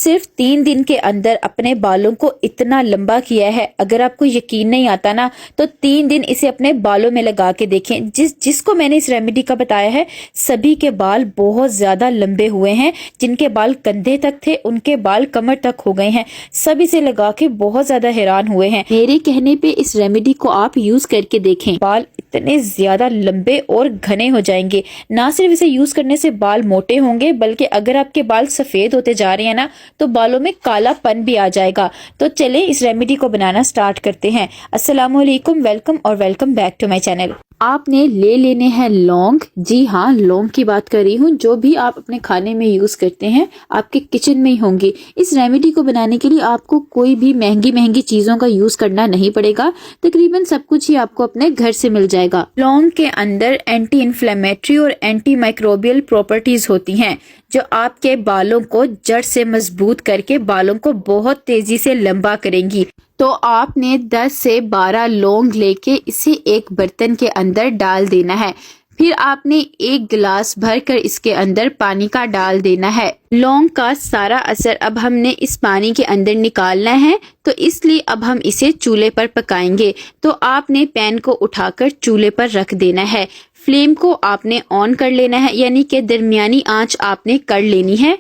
सिर्फ 3 दिन के अंदर अपने बालों को इतना लंबा किया है। अगर आपको यकीन नहीं आता ना तो 3 दिन इसे अपने बालों में लगा के देखें। जिसको मैंने इस रेमेडी का बताया है सभी के बाल बहुत ज्यादा लंबे हुए हैं। जिनके बाल कंधे तक थे उनके बाल कमर तक हो गए हैं। सब इसे लगा के बहुत ज्यादा हैरान हुए हैं। मेरे कहने पे इस रेमेडी को आप यूज करके देखें, बाल इतने ज्यादा लंबे और घने हो जाएंगे। ना सिर्फ इसे यूज करने से बाल मोटे होंगे बल्कि अगर आपके बाल सफेद होते जा रहे हैं ना तो बालों में कालापन भी आ जाएगा। तो चले इस रेमेडी को बनाना स्टार्ट करते हैं। अस्सलामुअलैकुम, वेलकम और welcome back to my channel. आपने ले लेने हैं लौंग। जी हाँ, लौंग की बात कर रही हूँ। जो भी आप अपने खाने में यूज करते हैं आपके किचन में ही होंगी। इस रेमेडी को बनाने के लिए आपको कोई भी महंगी चीजों का यूज करना नहीं पड़ेगा। तकरीबन सब कुछ ही आपको अपने घर से मिल जाएगा। लौंग के अंदर एंटी इन्फ्लेमेटरी और एंटी माइक्रोबियल प्रॉपर्टीज होती हैं जो आपके बालों को जड़ से मजबूत करके बालों को बहुत तेजी से लंबा करेंगी। तो आपने 10 से 12 लौंग लेके इसे एक बर्तन के अंदर डाल देना है। फिर आपने 1 गिलास भरकर इसके अंदर पानी का डाल देना है। लौंग का सारा असर अब हमने इस पानी के अंदर निकालना है, तो इसलिए अब हम इसे चूल्हे पर पकाएंगे। तो आपने पैन को उठाकर चूल्हे पर रख देना है। फ्लेम को आपने ऑन कर लेना है, यानी कि दरमियानी आंच आपने कर लेनी है।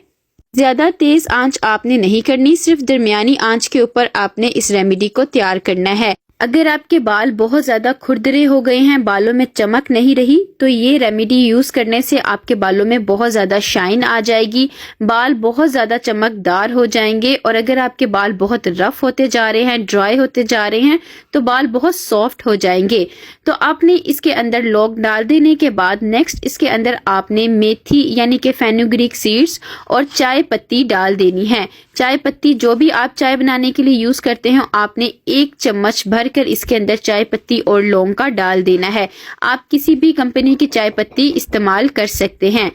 ज्यादा तेज आंच आपने नहीं करनी, सिर्फ दरमियानी आंच के ऊपर आपने इस रेमेडी को तैयार करना है। अगर आपके बाल बहुत ज्यादा खुरदरे हो गए हैं, बालों में चमक नहीं रही, तो ये रेमेडी यूज करने से आपके बालों में बहुत ज्यादा शाइन आ जाएगी। बाल बहुत ज्यादा चमकदार हो जाएंगे। और अगर आपके बाल बहुत रफ होते जा रहे हैं, ड्राई होते जा रहे हैं, तो बाल बहुत सॉफ्ट हो जाएंगे। तो आपने इसके अंदर लौंग डाल देने के बाद नेक्स्ट इसके अंदर आपने मेथी यानी कि फेनुग्रीक सीड्स और चाय पत्ती डाल देनी है। चाय पत्ती जो भी आप चाय बनाने के लिए यूज करते हैं आपने 1 चम्मच भरकर इसके अंदर चाय पत्ती और लौंग का डाल देना है। आप किसी भी कंपनी की चाय पत्ती इस्तेमाल कर सकते हैं।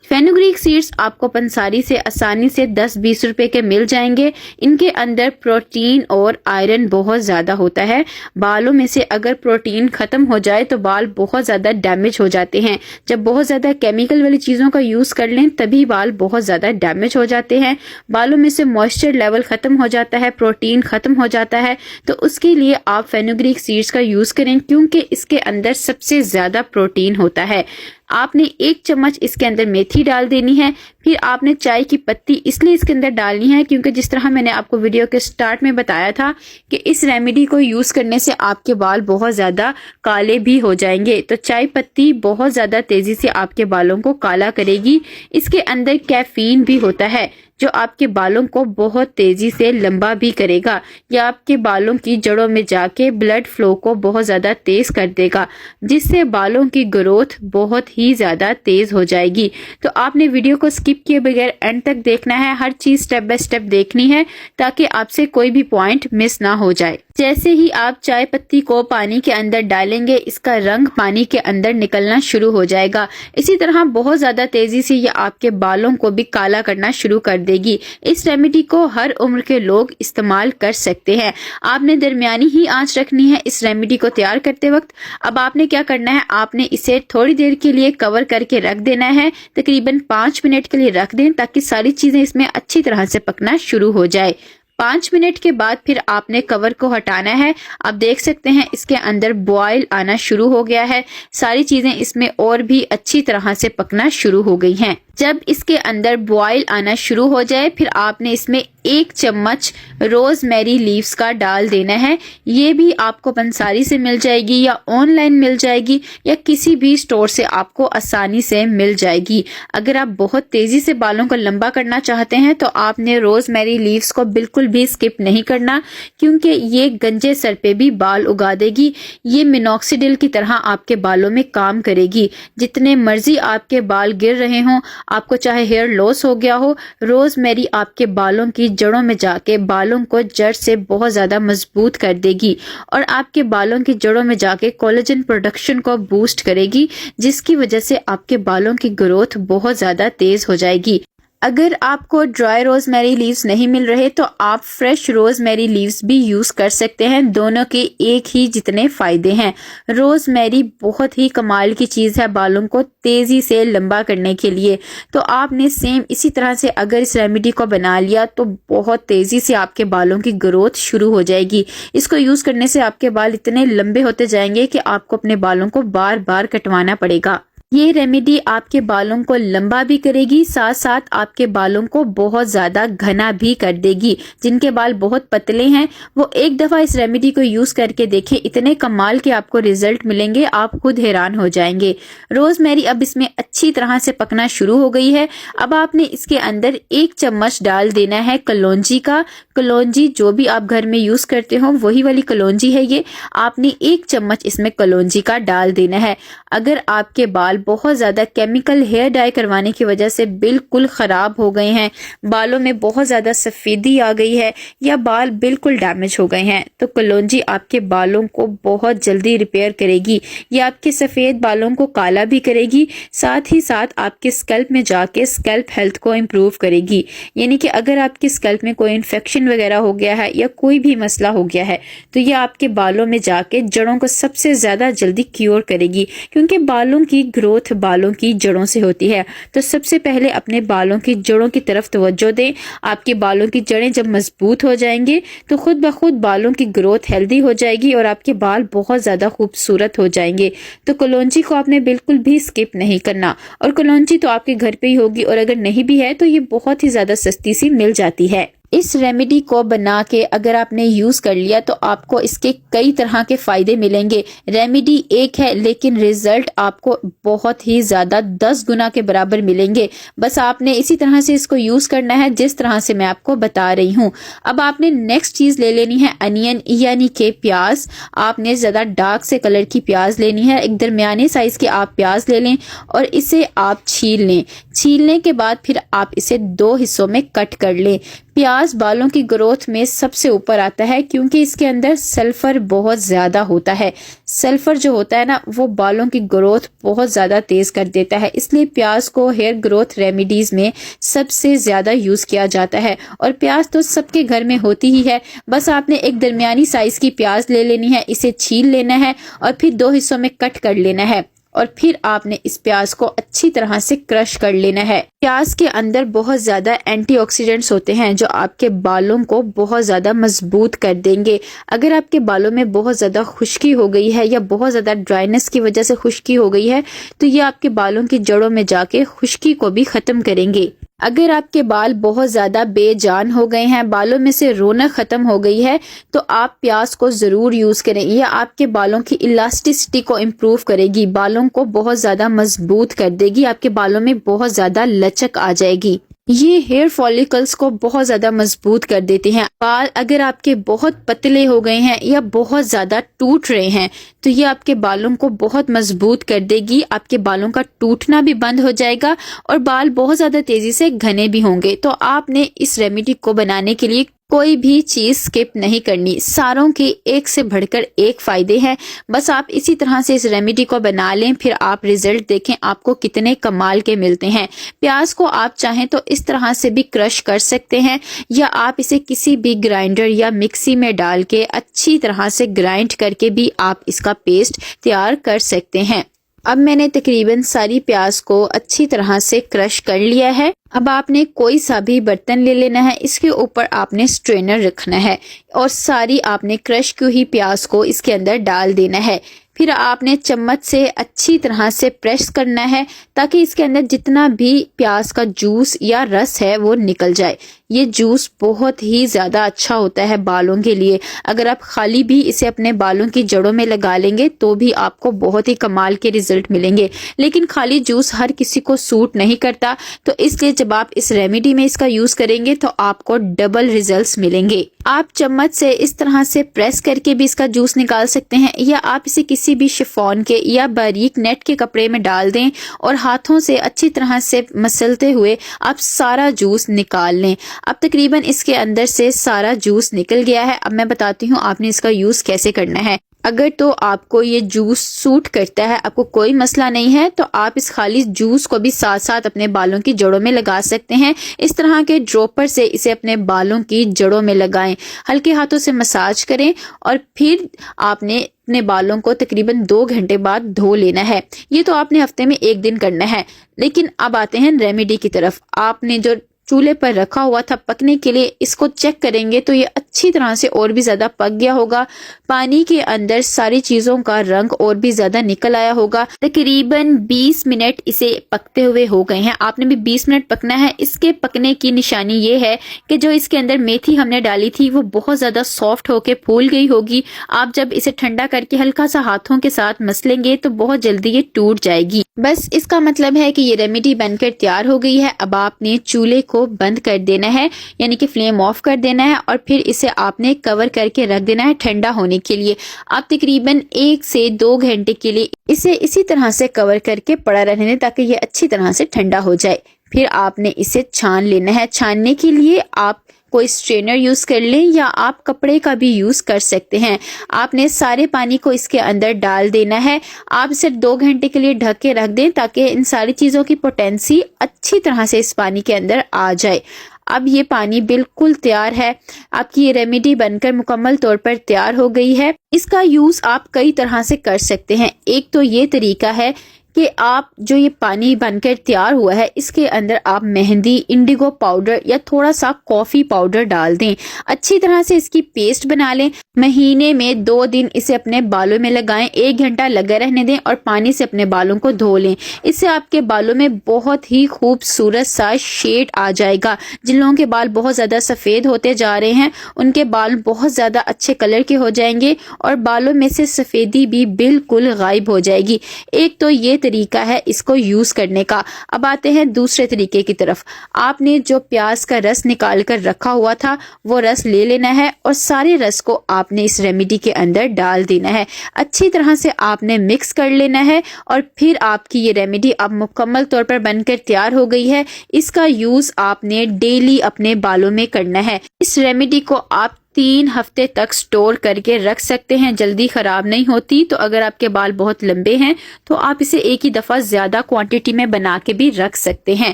फेनुग्रीक सीड्स आपको पंसारी से आसानी से 10-20 रुपए के मिल जाएंगे। इनके अंदर प्रोटीन और आयरन बहुत ज्यादा होता है। बालों में से अगर प्रोटीन खत्म हो जाए तो बाल बहुत ज्यादा डैमेज हो जाते हैं। जब बहुत ज्यादा केमिकल वाली चीजों का यूज कर लें तभी बाल बहुत ज्यादा डैमेज हो जाते हैं। बालों में से मॉइस्चर लेवल खत्म हो जाता है, प्रोटीन खत्म हो जाता है। तो उसके लिए आप फेनुग्रीक सीड्स का यूज करें क्योंकि इसके अंदर सबसे ज्यादा प्रोटीन होता है। आपने 1 चम्मच इसके अंदर मेथी डाल देनी है। फिर आपने चाय की पत्ती इसलिए इसके अंदर डालनी है क्योंकि जिस तरह मैंने आपको वीडियो के स्टार्ट में बताया था कि इस रेमेडी को यूज करने से आपके बाल बहुत ज्यादा काले भी हो जाएंगे। तो चाय पत्ती बहुत ज्यादा तेजी से आपके बालों को काला करेगी। इसके अंदर कैफीन भी होता है जो आपके बालों को बहुत तेजी से लंबा भी करेगा। या आपके बालों की जड़ों में जाके ब्लड फ्लो को बहुत ज्यादा तेज कर देगा, जिससे बालों की ग्रोथ बहुत ही ज्यादा तेज हो जाएगी। तो आपने वीडियो को स्किप किए बगैर एंड तक देखना है। हर चीज स्टेप बाय स्टेप देखनी है ताकि आपसे कोई भी पॉइंट मिस ना हो जाए। जैसे ही आप चाय पत्ती को पानी के अंदर डालेंगे इसका रंग पानी के अंदर निकलना शुरू हो जाएगा। इसी तरह बहुत ज्यादा तेजी से ये आपके बालों को भी काला करना शुरू कर देगी। इस रेमेडी को हर उम्र के लोग इस्तेमाल कर सकते हैं। आपने दरमियानी ही आंच रखनी है इस रेमेडी को तैयार करते वक्त। अब आपने क्या करना है, आपने इसे थोड़ी देर के लिए कवर करके रख देना है। तकरीबन 5 मिनट के लिए रख दें ताकि सारी चीजें इसमें अच्छी तरह से पकना शुरू हो जाए। 5 मिनट के बाद फिर आपने कवर को हटाना है। आप देख सकते हैं इसके अंदर बॉयल आना शुरू हो गया है। सारी चीजें इसमें और भी अच्छी तरह से पकना शुरू हो गई हैं। जब इसके अंदर बॉयल आना शुरू हो जाए फिर आपने इसमें 1 चम्मच रोजमेरी लीव्स का डाल देना है। ये भी आपको पंसारी से मिल जाएगी या ऑनलाइन मिल जाएगी या किसी भी स्टोर से आपको आसानी से मिल जाएगी। अगर आप बहुत तेजी से बालों को लंबा करना चाहते हैं तो आपने रोजमेरी लीव्स को बिल्कुल भी स्किप नहीं करना क्योंकि ये गंजे सर पे भी बाल उगा देगी। ये मिनॉक्सिडिल की तरह आपके बालों में काम करेगी। जितने मर्जी आपके बाल गिर रहे हों, आपको चाहे हेयर लॉस हो गया हो, रोजमेरी आपके बालों की जड़ों में जाके बालों को जड़ से बहुत ज्यादा मजबूत कर देगी और आपके बालों की जड़ों में जाके कोलेजन प्रोडक्शन को बूस्ट करेगी, जिसकी वजह से आपके बालों की ग्रोथ बहुत ज्यादा तेज हो जाएगी। अगर आपको ड्राई रोजमेरी लीव्स नहीं मिल रहे तो आप फ्रेश रोजमेरी लीव्स भी यूज कर सकते हैं। दोनों के एक ही जितने फायदे हैं। रोजमेरी बहुत ही कमाल की चीज है बालों को तेजी से लंबा करने के लिए। तो आपने सेम इसी तरह से अगर इस रेमेडी को बना लिया तो बहुत तेजी से आपके बालों की ग्रोथ शुरू हो जाएगी। इसको यूज करने से आपके बाल इतने लंबे होते जाएंगे कि आपको अपने बालों को बार बार कटवाना पड़ेगा। ये रेमेडी आपके बालों को लंबा भी करेगी, साथ साथ आपके बालों को बहुत ज्यादा घना भी कर देगी। जिनके बाल बहुत पतले हैं वो एक दफा इस रेमेडी को यूज करके देखें, इतने कमाल के आपको रिजल्ट मिलेंगे, आप खुद हैरान हो जाएंगे। रोजमेरी अब इसमें अच्छी तरह से पकना शुरू हो गई है। अब आपने इसके अंदर 1 चम्मच डाल देना है कलौंजी का। कलौंजी जो भी आप घर में यूज करते हो वही वाली कलौंजी है ये। आपने 1 चम्मच इसमें कलौंजी का डाल देना है। अगर आपके बाल बहुत ज्यादा केमिकल हेयर डाई करवाने की वजह से बिल्कुल खराब हो गए हैं, बालों में बहुत ज्यादा सफेदी आ गई है या बाल बिल्कुल डैमेज हो गए हैं, तो कलौंजी आपके बालों को बहुत जल्दी रिपेयर करेगी। ये आपके सफेद बालों को काला भी करेगी, साथ ही साथ आपके स्कैल्प में जाके स्कैल्प हेल्थ को इम्प्रूव करेगी। यानी कि अगर आपके स्कैल्प में कोई इन्फेक्शन वगैरह हो गया है या कोई भी मसला हो गया है तो ये आपके बालों में जाके जड़ों को सबसे ज्यादा जल्दी क्योर करेगी, क्योंकि बालों की ग्रोथ बालों की जड़ों से होती है। तो सबसे पहले अपने बालों की जड़ों की तरफ तवज्जो दें। आपके बालों की जड़ें जब मजबूत हो जाएंगे तो खुद ब खुद बालों की ग्रोथ हेल्दी हो जाएगी और आपके बाल बहुत ज्यादा खूबसूरत हो जाएंगे। तो कलौंजी को आपने बिल्कुल भी स्किप नहीं करना। और कलौंजी तो आपके घर पे ही होगी, और अगर नहीं भी है तो ये बहुत ही ज्यादा सस्ती सी मिल जाती है। इस रेमेडी को बना के अगर आपने यूज कर लिया तो आपको इसके कई तरह के फायदे मिलेंगे। रेमेडी एक है लेकिन रिजल्ट आपको बहुत ही ज्यादा 10 गुना के बराबर मिलेंगे। बस आपने इसी तरह से इसको यूज करना है जिस तरह से मैं आपको बता रही हूँ। अब आपने नेक्स्ट चीज ले लेनी है अनियन यानी के प्याज। आपने ज्यादा डार्क से कलर की प्याज लेनी है। एक दरमियाने साइज के आप प्याज ले लें और इसे आप छील लें। छीलने के बाद फिर आप इसे 2 हिस्सों में कट कर लें। प्याज बालों की ग्रोथ में सबसे ऊपर आता है क्योंकि इसके अंदर सल्फर बहुत ज्यादा होता है। सल्फर जो होता है ना वो बालों की ग्रोथ बहुत ज्यादा तेज कर देता है, इसलिए प्याज को हेयर ग्रोथ रेमेडीज में सबसे ज्यादा यूज किया जाता है। और प्याज तो सबके घर में होती ही है। बस आपने एक दरमियानी साइज की प्याज ले लेनी है, इसे छील लेना है और फिर 2 हिस्सों में कट कर लेना है। और फिर आपने इस प्याज को अच्छी तरह से क्रश कर लेना है। प्याज के अंदर बहुत ज्यादा एंटीऑक्सीडेंट्स होते हैं जो आपके बालों को बहुत ज्यादा मजबूत कर देंगे। अगर आपके बालों में बहुत ज्यादा खुश्की हो गई है या बहुत ज्यादा ड्राइनेस की वजह से खुश्की हो गई है तो ये आपके बालों की जड़ों में जाके खुश्की को भी खत्म करेंगे। अगर आपके बाल बहुत ज्यादा बेजान हो गए हैं, बालों में से रौनक खत्म हो गई है, तो आप प्याज को जरूर यूज करें। यह आपके बालों की इलास्टिसिटी को इम्प्रूव करेगी, बालों को बहुत ज्यादा मजबूत कर देगी, आपके बालों में बहुत ज्यादा लचक आ जाएगी। ये हेयर फॉलिकल्स को बहुत ज्यादा मजबूत कर देते हैं। बाल अगर आपके बहुत पतले हो गए हैं या बहुत ज्यादा टूट रहे हैं तो ये आपके बालों को बहुत मजबूत कर देगी। आपके बालों का टूटना भी बंद हो जाएगा और बाल बहुत ज्यादा तेजी से घने भी होंगे। तो आपने इस रेमेडी को बनाने के लिए कोई भी चीज स्किप नहीं करनी। सारों के एक से बढ़कर एक फायदे हैं। बस आप इसी तरह से इस रेमेडी को बना लें, फिर आप रिजल्ट देखें आपको कितने कमाल के मिलते हैं। प्याज को आप चाहें तो इस तरह से भी क्रश कर सकते हैं या आप इसे किसी भी ग्राइंडर या मिक्सी में डाल के अच्छी तरह से ग्राइंड करके भी आप इसका पेस्ट तैयार कर सकते हैं। अब मैंने तकरीबन सारी प्याज को अच्छी तरह से क्रश कर लिया है। अब आपने कोई सा भी बर्तन ले लेना है, इसके ऊपर आपने स्ट्रेनर रखना है और सारी आपने क्रश की हुई प्याज को इसके अंदर डाल देना है। फिर आपने चम्मच से अच्छी तरह से प्रेस करना है ताकि इसके अंदर जितना भी प्याज का जूस या रस है वो निकल जाए। ये जूस बहुत ही ज्यादा अच्छा होता है बालों के लिए। अगर आप खाली भी इसे अपने बालों की जड़ों में लगा लेंगे तो भी आपको बहुत ही कमाल के रिजल्ट मिलेंगे। लेकिन खाली जूस हर किसी को सूट नहीं करता, तो इसलिए जब आप इस रेमेडी में इसका यूज करेंगे तो आपको डबल रिजल्ट्स मिलेंगे। आप चम्मच से इस तरह से प्रेस करके भी इसका जूस निकाल सकते हैं या आप इसे किसी भी शिफॉन के या बारीक नेट के कपड़े में डाल दें और हाथों से अच्छी तरह से मसलते हुए आप सारा जूस निकाल लें। अब तकरीबन इसके अंदर से सारा जूस निकल गया है। अब मैं बताती हूँ आपने इसका यूज कैसे करना है। अगर तो आपको ये जूस सूट करता है, आपको कोई मसला नहीं है, तो आप इस खाली जूस को भी साथ साथ अपने बालों की जड़ों में लगा सकते हैं। इस तरह के ड्रॉपर से इसे अपने बालों की जड़ों में लगाएं, हल्के हाथों से मसाज करें और फिर आपने अपने बालों को तकरीबन 2 घंटे बाद धो लेना है। ये तो आपने हफ्ते में 1 दिन करना है। लेकिन अब आते हैं रेमेडी की तरफ। आपने जो चूल्हे पर रखा हुआ था पकने के लिए, इसको चेक करेंगे तो ये अच्छी तरह से और भी ज्यादा पक गया होगा। पानी के अंदर सारी चीजों का रंग और भी ज्यादा निकल आया होगा। तकरीबन 20 मिनट इसे पकते हुए हो गए हैं। आपने भी 20 मिनट पकना है। इसके पकने की निशानी ये है कि जो इसके अंदर मेथी हमने डाली थी वो बहुत ज्यादा सॉफ्ट होके फूल गई होगी। आप जब इसे ठंडा करके हल्का सा हाथों के साथ मसलेंगे तो बहुत जल्दी ये टूट जाएगी। बस इसका मतलब है कि ये रेमेडी बनकर तैयार हो गई है। अब आपने चूल्हे को बंद कर देना है, यानी कि फ्लेम ऑफ कर देना है और फिर इसे आपने कवर करके रख देना है ठंडा होने के लिए। आप तकरीबन 1 से 2 घंटे के लिए इसे इसी तरह से कवर करके पड़ा रहने दें ताकि ये अच्छी तरह से ठंडा हो जाए। फिर आपने इसे छान लेना है। छानने के लिए आप कोई स्ट्रेनर यूज कर लें या आप कपड़े का भी यूज कर सकते हैं। आपने सारे पानी को इसके अंदर डाल देना है। आप इसे 2 घंटे के लिए ढक के रख दें ताकि इन सारी चीजों की पोटेंसी अच्छी तरह से इस पानी के अंदर आ जाए। अब ये पानी बिल्कुल तैयार है। आपकी ये रेमेडी बनकर मुकम्मल तौर पर तैयार हो गई है। इसका यूज आप कई तरह से कर सकते हैं। एक तो ये तरीका है कि आप जो ये पानी बनकर तैयार हुआ है इसके अंदर आप मेहंदी, इंडिगो पाउडर या थोड़ा सा कॉफी पाउडर डाल दें। अच्छी तरह से इसकी पेस्ट बना लें। महीने में 2 दिन इसे अपने बालों में लगाएं। 1 घंटा लगा रहने दें और पानी से अपने बालों को धो लें। इससे आपके बालों में बहुत ही खूबसूरत सा शेड आ जाएगा। जिन लोगों के बाल बहुत ज्यादा सफेद होते जा रहे हैं उनके बाल बहुत ज्यादा अच्छे कलर के हो जाएंगे और बालों में से सफेदी भी बिल्कुल गायब हो जाएगी। एक तो ये तरीका है इसको यूज करने का। अब आते हैं दूसरे तरीके की तरफ। आपने जो प्याज का रस निकाल कर रखा हुआ था वो रस ले लेना है और सारे रस को आपने इस रेमेडी के अंदर डाल देना है। अच्छी तरह से आपने मिक्स कर लेना है और फिर आपकी ये रेमेडी अब मुकम्मल तौर पर बनकर तैयार हो गई है। इसका यूज आपने डेली अपने बालों में करना है। इस रेमेडी को आप 3 हफ्ते तक स्टोर करके रख सकते हैं, जल्दी खराब नहीं होती। तो अगर आपके बाल बहुत लंबे हैं तो आप इसे एक ही दफा ज्यादा क्वांटिटी में बना के भी रख सकते हैं।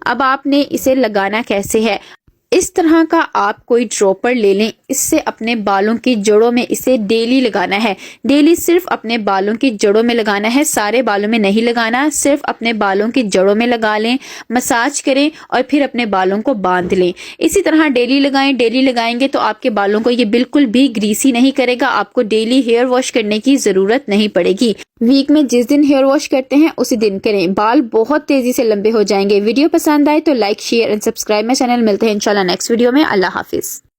अब आपने इसे लगाना कैसे है, इस तरह का आप कोई ड्रॉपर ले लें। इससे अपने बालों की जड़ों में इसे डेली लगाना है। डेली सिर्फ अपने बालों की जड़ों में लगाना है, सारे बालों में नहीं लगाना। सिर्फ अपने बालों की जड़ों में लगा लें, मसाज करें और फिर अपने बालों को बांध लें। इसी तरह डेली लगाएं। डेली लगाएंगे तो आपके बालों को ये बिल्कुल भी ग्रीसी नहीं करेगा। आपको डेली हेयर वॉश करने की जरूरत नहीं पड़ेगी। वीक में जिस दिन हेयर वॉश करते हैं उसी दिन करें। बाल बहुत तेजी से लंबे हो जाएंगे। वीडियो पसंद आए तो like, share and subscribe my channel. मिलते हैं इंशाल्लाह नेक्स्ट वीडियो में। अल्लाह हाफिज।